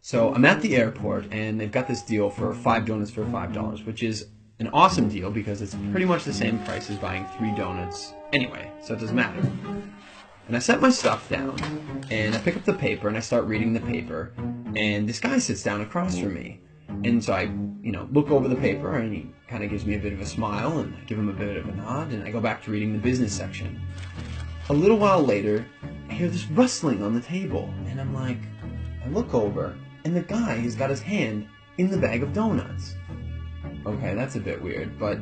So I'm at the airport and they've got this deal for 5 donuts for $5, which is an awesome deal because it's pretty much the same price as buying 3 donuts anyway, so it doesn't matter. And I set my stuff down and I pick up the paper and I start reading the paper, and this guy sits down across from me. And so I, look over the paper and he kind of gives me a bit of a smile and I give him a bit of a nod and I go back to reading the business section. A little while later, I hear this rustling on the table and I'm like, I look over and the guy has got his hand in the bag of donuts. Okay, that's a bit weird, but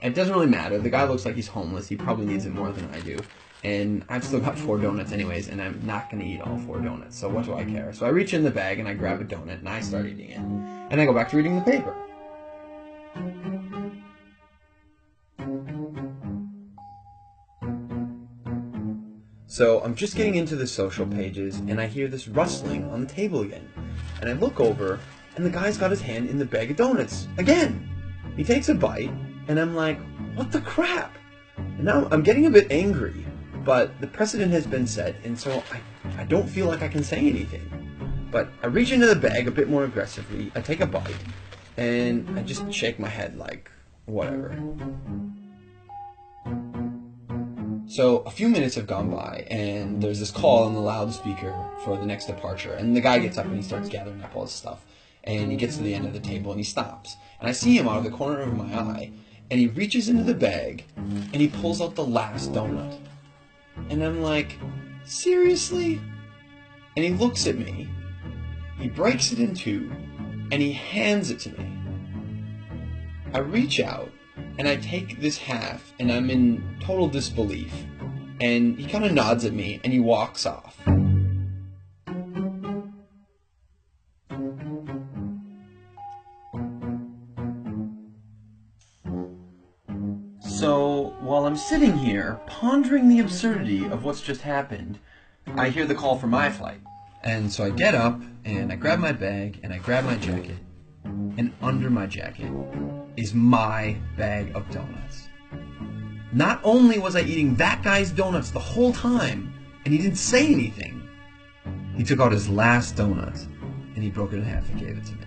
it doesn't really matter. The guy looks like he's homeless. He probably needs it more than I do. And I've still got 4 donuts anyways, and I'm not going to eat all 4 donuts, so what do I care? So I reach in the bag and I grab a donut and I start eating it. And I go back to reading the paper. So I'm just getting into the social pages and I hear this rustling on the table again. And I look over and the guy's got his hand in the bag of donuts again. He takes a bite and I'm like, what the crap? And now I'm getting a bit angry, but the precedent has been set and so I don't feel like I can say anything. But I reach into the bag a bit more aggressively, I take a bite, and I just shake my head like, whatever. So a few minutes have gone by, and there's this call on the loudspeaker for the next departure, and the guy gets up and he starts gathering up all his stuff, and he gets to the end of the table and he stops. And I see him out of the corner of my eye, and he reaches into the bag, and he pulls out the last donut. And I'm like, seriously? And he looks at me, he breaks it in two, and he hands it to me. I reach out, and I take this half, and I'm in total disbelief. And he kind of nods at me, and he walks off. So, while I'm sitting here, pondering the absurdity of what's just happened, I hear the call for my flight. And so I get up, and I grab my bag, and I grab my jacket, and under my jacket is my bag of donuts. Not only was I eating that guy's donuts the whole time, and he didn't say anything, he took out his last donut, and he broke it in half and gave it to me.